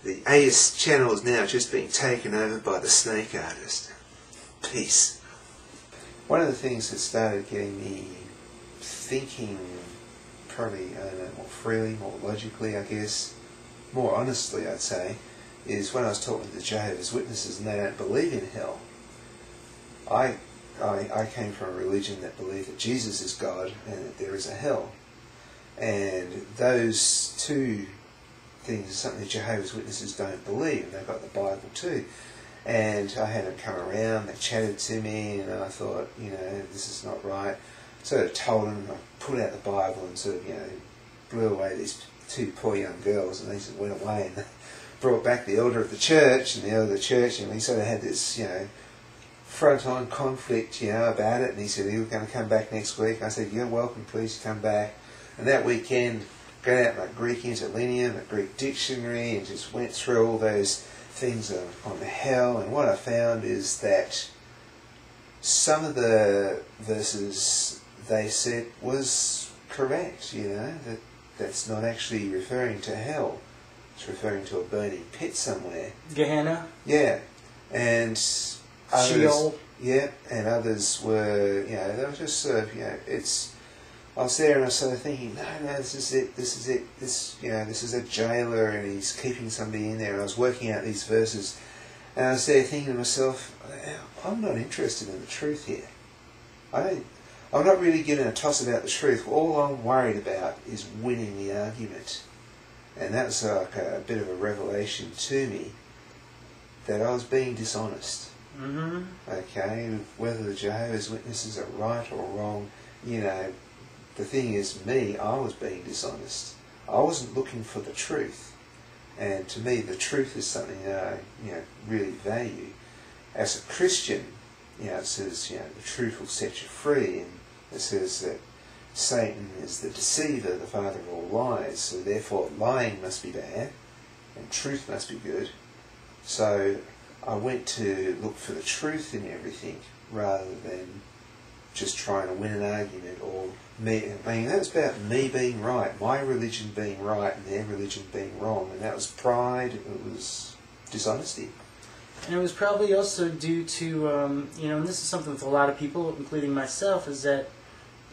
The Atheist channel is now just being taken over by the snake artist. Peace. One of the things that started getting me thinking, probably, I don't know, more freely, more logically, I guess, more honestly, I'd say, is when I was talking to the Jehovah's Witnesses and they don't believe in hell. I came from a religion that believed that Jesus is God and that there is a hell. And those two things are something the Jehovah's Witnesses don't believe, and they've got the Bible too. And I had them come around, they chatted to me, and I thought, this is not right. Sort of told them, I pulled out the Bible and sort of, blew away these two poor young girls, and they just went away and brought back the elder of the church, and the elder of the church, and we sort of had this, front-on conflict, about it, and he said he was going to come back next week. I said, you're welcome, please come back. And that weekend, got out my Greek interlinear, my Greek dictionary, and just went through all those things on the hell, and what I found is that some of the verses they said was correct, that's not actually referring to hell. It's referring to a burning pit somewhere. Gehenna? Yeah. And others, Sheol? Yeah, and others were, they were just sort of, I was there and I was sort of thinking, no, this is it, this is a jailer and he's keeping somebody in there. And I was working out these verses and I was there thinking to myself, I'm not interested in the truth here. I'm not really giving a toss about the truth. All I'm worried about is winning the argument. And that was like a bit of a revelation to me that I was being dishonest. Mm-hmm. Okay, whether the Jehovah's Witnesses are right or wrong, the thing is, I was being dishonest. I wasn't looking for the truth. And to me, the truth is something that I, really value. As a Christian, it says, the truth will set you free. And it says that Satan is the deceiver, the father of all lies. So therefore, lying must be bad, and truth must be good. So I went to look for the truth in everything, rather than just trying to win an argument or me. I mean, that was about me being right, my religion being right and their religion being wrong, and that was pride, it was dishonesty. And it was probably also due to, and this is something with a lot of people, including myself, is that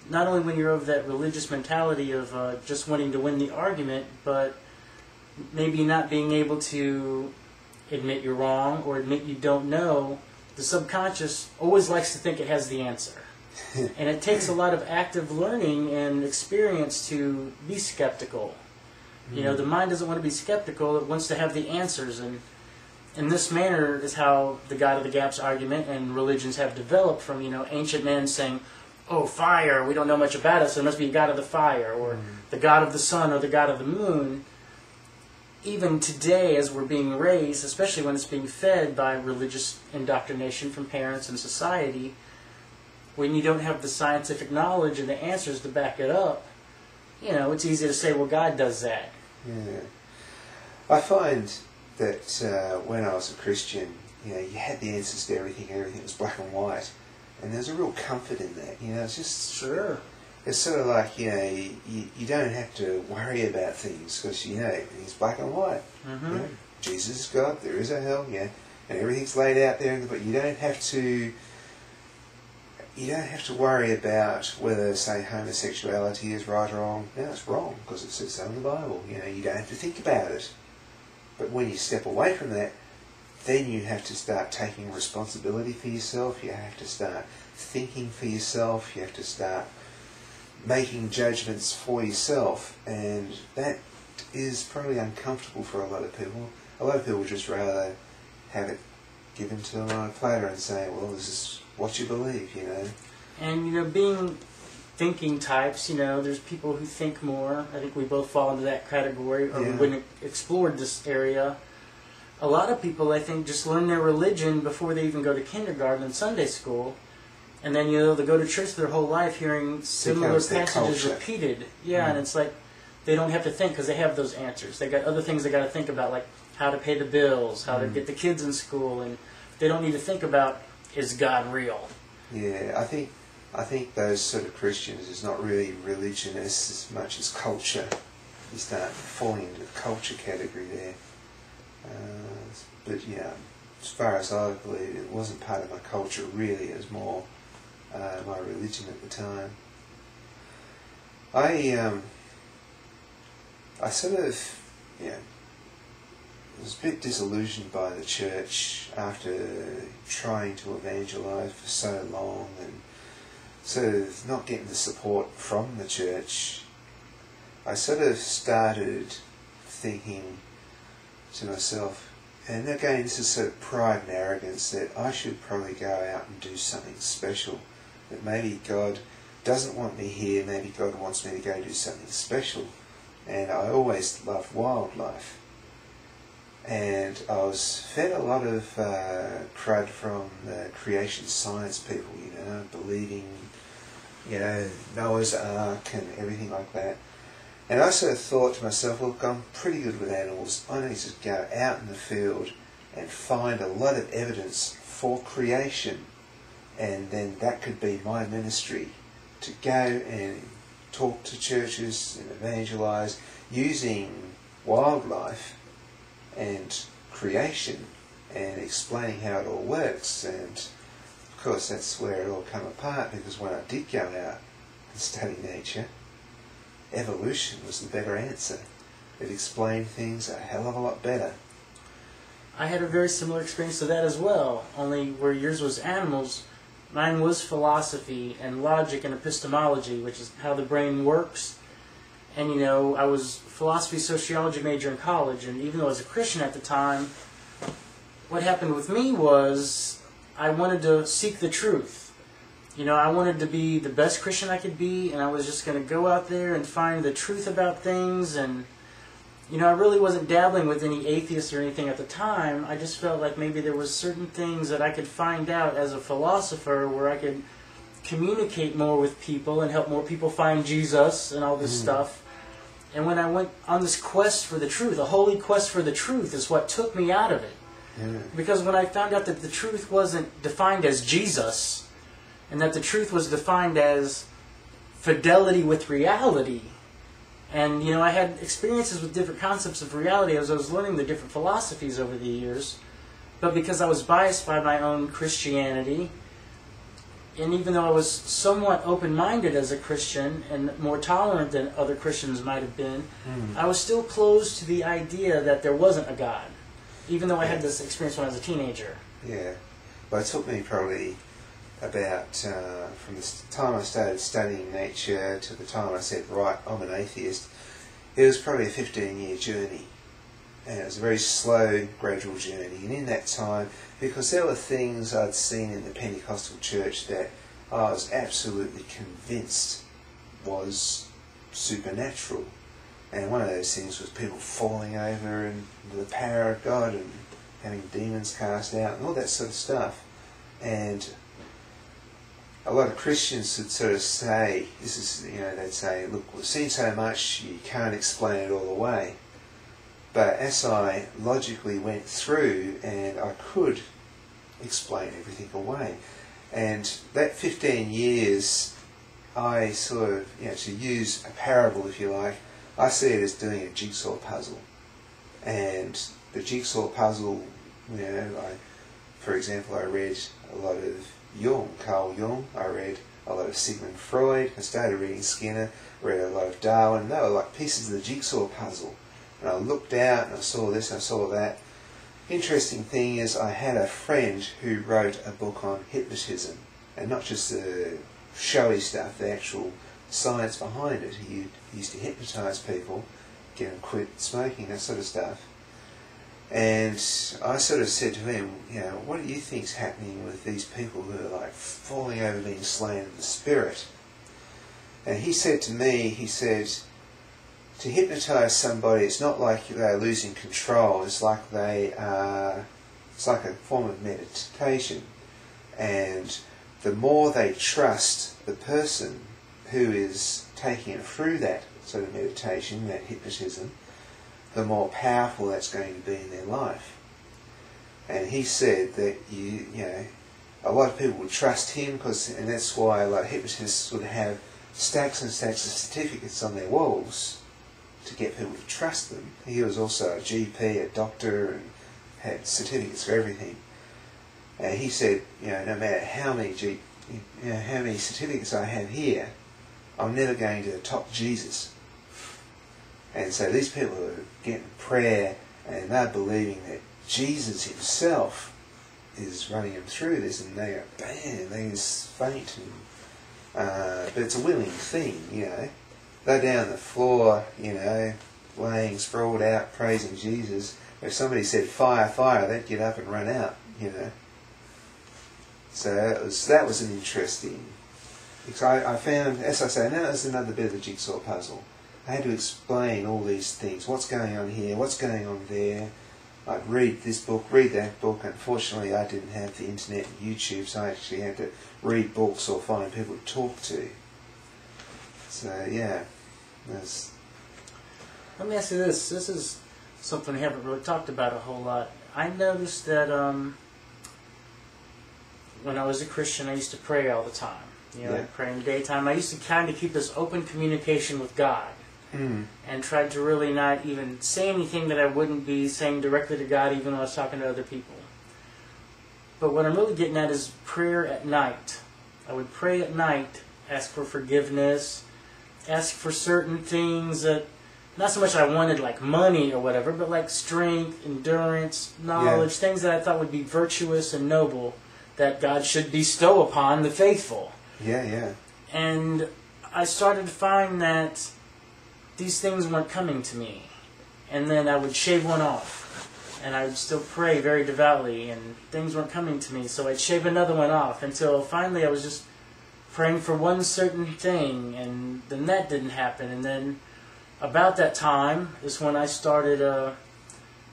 not only when you're of that religious mentality of just wanting to win the argument, but maybe not being able to admit you're wrong or admit you don't know, the subconscious always likes to think it has the answer. And it takes a lot of active learning and experience to be skeptical. The mind doesn't want to be skeptical, it wants to have the answers. And in this manner is how the God of the Gaps argument and religions have developed from, ancient men saying, oh, fire, we don't know much about it, so it must be a God of the fire, or the God of the sun, or the God of the moon. Even today, as we're being raised, especially when it's being fed by religious indoctrination from parents and society, when you don't have the scientific knowledge and the answers to back it up, it's easy to say, well, God does that. Yeah. I find that when I was a Christian, you had the answers to everything was black and white. And there's a real comfort in that, it's just... Sure. It's sort of like, you don't have to worry about things, because, everything's black and white. Mm-hmm. Jesus is God, there is a hell, and everything's laid out there, but you don't have to worry about whether, say, homosexuality is right or wrong. No, it's wrong, because it says so in the Bible. You don't have to think about it. But when you step away from that, then you have to start taking responsibility for yourself, you have to start thinking for yourself, you have to start making judgments for yourself, and that is probably uncomfortable for a lot of people. A lot of people would just rather have it given to them on a platter and say, well, this is what you believe, And, being thinking types, there's people who think more. I think we both fall into that category, or we wouldn't have explored this area. A lot of people, I think, just learn their religion before they even go to kindergarten and Sunday school. And then, they go to church their whole life hearing similar passages repeated. Yeah, and it's like they don't have to think because they have those answers. They got other things they got to think about, like how to pay the bills, how to get the kids in school, and they don't need to think about, is God real? Yeah, I think those sort of Christians is not really religion as much as culture. You start falling into the culture category there. But as far as I believe, it wasn't part of my culture really. It was more my religion at the time. I sort of, was a bit disillusioned by the church after trying to evangelise for so long and sort of not getting the support from the church. I sort of started thinking to myself, and again this is sort of pride and arrogance, that I should probably go out and do something special, that maybe God doesn't want me here, maybe God wants me to go do something special. And I always loved wildlife. And I was fed a lot of crud from the creation science people, believing, Noah's Ark and everything like that. And I sort of thought to myself, look, I'm pretty good with animals. I need to go out in the field and find a lot of evidence for creation. And then that could be my ministry, to go and talk to churches and evangelise using wildlife and creation and explaining how it all works. And of course that's where it all came apart, because when I did go out and study nature, evolution was the better answer. It explained things a hell of a lot better. I had a very similar experience to that as well, only where yours was animals, mine was philosophy and logic and epistemology, which is how the brain works. And I was philosophy sociology major in college, and even though I was a Christian at the time, what happened with me was I wanted to seek the truth. I wanted to be the best Christian I could be, and I was just going to go out there and find the truth about things. And I really wasn't dabbling with any atheists or anything at the time. I just felt like maybe there was certain things that I could find out as a philosopher where I could communicate more with people and help more people find Jesus and all this stuff. And when I went on this quest for the truth, a holy quest for the truth is what took me out of it. Because when I found out that the truth wasn't defined as Jesus, and that the truth was defined as fidelity with reality, and I had experiences with different concepts of reality as I was learning the different philosophies over the years, but because I was biased by my own Christianity, and even though I was somewhat open-minded as a Christian and more tolerant than other Christians might have been, I was still closed to the idea that there wasn't a God, even though I had this experience when I was a teenager. Yeah, but it took me probably about, from the time I started studying nature to the time I said, right, I'm an atheist, it was probably a 15-year journey. And it was a very slow, gradual journey. And in that time, because there were things I'd seen in the Pentecostal church that I was absolutely convinced was supernatural. And one of those things was people falling over and the power of God and having demons cast out and all that sort of stuff. And a lot of Christians would sort of say, they'd say, look, we've seen so much, you can't explain it all away. But as I logically went through, and I could explain everything away. And that 15 years, I sort of, to use a parable, if you like, I see it as doing a jigsaw puzzle. And the jigsaw puzzle, for example, I read a lot of Carl Jung, I read a lot of Sigmund Freud, I started reading Skinner, read a lot of Darwin. They were like pieces of the jigsaw puzzle. And I looked out and I saw this and I saw that. Interesting thing is, I had a friend who wrote a book on hypnotism, and not just the showy stuff, the actual science behind it. He used to hypnotise people, get them quit smoking, that sort of stuff. And I sort of said to him, what do you think's happening with these people who are like falling over being slain in the spirit? And he said to me, to hypnotise somebody, it's not like they're losing control, it's like it's like a form of meditation. And the more they trust the person who is taking it through that sort of meditation, that hypnotism, the more powerful that's going to be in their life. And he said that a lot of people would trust him, and that's why a lot of hypnotists would have stacks and stacks of certificates on their walls to get people to trust them. He was also a GP, a doctor, and had certificates for everything. And he said, no matter how many how many certificates I have here, I'm never going to top Jesus. And so these people are getting prayer and they're believing that Jesus himself is running them through this, and they go, bam, they just faint. But it's a willing thing, They're down on the floor, laying sprawled out, praising Jesus. If somebody said, fire, fire, they'd get up and run out, So that was an interesting, because I found, as I say, that was another bit of the jigsaw puzzle. I had to explain all these things. What's going on here? What's going on there? I'd read this book, read that book. Unfortunately, I didn't have the internet and YouTube, so I actually had to read books or find people to talk to. So, yeah. Let me ask you this. This is something we haven't really talked about a whole lot. I noticed that when I was a Christian, I used to pray all the time. I'd pray in the daytime. I used to kind of keep this open communication with God. And tried to really not even say anything that I wouldn't be saying directly to God, even though I was talking to other people. But what I'm really getting at is prayer at night. I would pray at night, ask for forgiveness, ask for certain things that, not so much I wanted like money or whatever, but like strength, endurance, knowledge, things that I thought would be virtuous and noble that God should bestow upon the faithful. And I started to find that these things weren't coming to me. And then I would shave one off. And I would still pray very devoutly, and things weren't coming to me. So I'd shave another one off until finally I was just praying for one certain thing, and then that didn't happen. And then about that time is when I started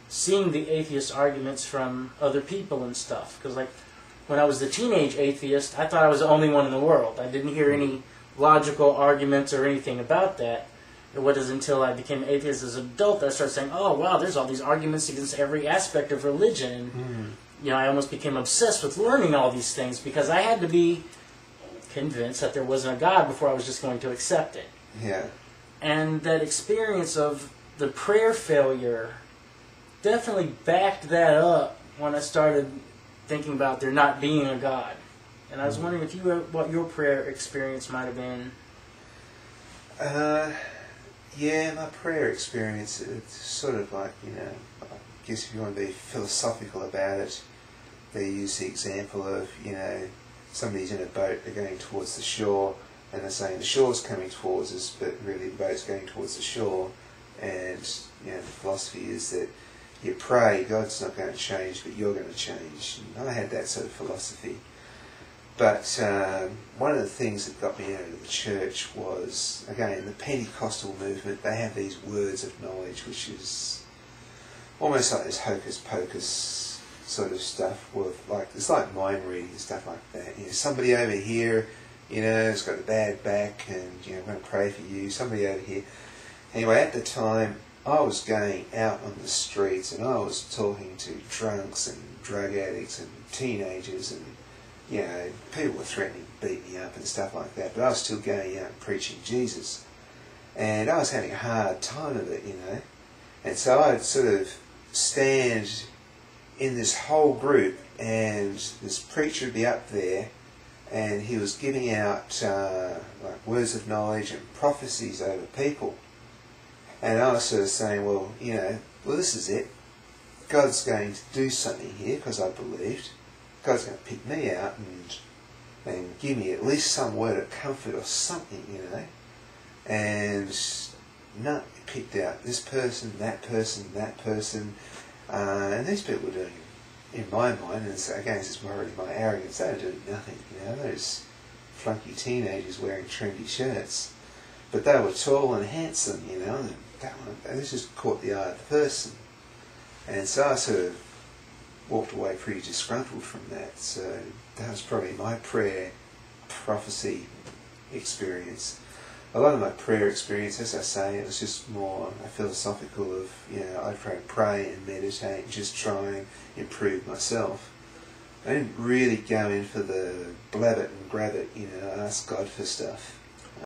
seeing the atheist arguments from other people and stuff. Because like when I was the teenage atheist, I thought I was the only one in the world. I didn't hear any logical arguments or anything about that. It wasn't until I became an atheist as an adult that I started saying, oh, wow, there's all these arguments against every aspect of religion. And, I almost became obsessed with learning all these things because I had to be convinced that there wasn't a God before I was just going to accept it. And that experience of the prayer failure definitely backed that up when I started thinking about there not being a God. And I was wondering what your prayer experience might have been. Yeah, my prayer experience, it's sort of like, I guess if you want to be philosophical about it, they use the example of, somebody's in a boat, they're going towards the shore, and they're saying the shore's coming towards us, but really the boat's going towards the shore. And, the philosophy is that you pray, God's not going to change, but you're going to change. And I had that sort of philosophy. But one of the things that got me out of the church was, again, the Pentecostal movement. They have these words of knowledge, which is almost like this hocus pocus sort of stuff. It's like mind reading and stuff like that. Somebody over here, has got a bad back, and I'm going to pray for you. Somebody over here. Anyway, at the time, I was going out on the streets, and I was talking to drunks and drug addicts and teenagers, and people were threatening to beat me up and stuff like that, but I was still going out and preaching Jesus. And I was having a hard time of it, And so I'd sort of stand in this whole group, and this preacher would be up there, and he was giving out like words of knowledge and prophecies over people. And I was sort of saying, well, this is it. God's going to do something here, because I believed. God's going to pick me out and give me at least some word of comfort or something, And no, he picked out this person, that person, that person. And these people were doing, in my mind, and again, this is already my arrogance, they were doing nothing, Those flunky teenagers wearing trendy shirts. But they were tall and handsome, and this just caught the eye of the person. And so I sort of walked away pretty disgruntled from that. So that was probably my prayer prophecy experience. A lot of my prayer experience, as I say, it was just more a philosophical of, I'd pray and meditate and just try and improve myself. I didn't really go in for the blab it and grab it, ask God for stuff.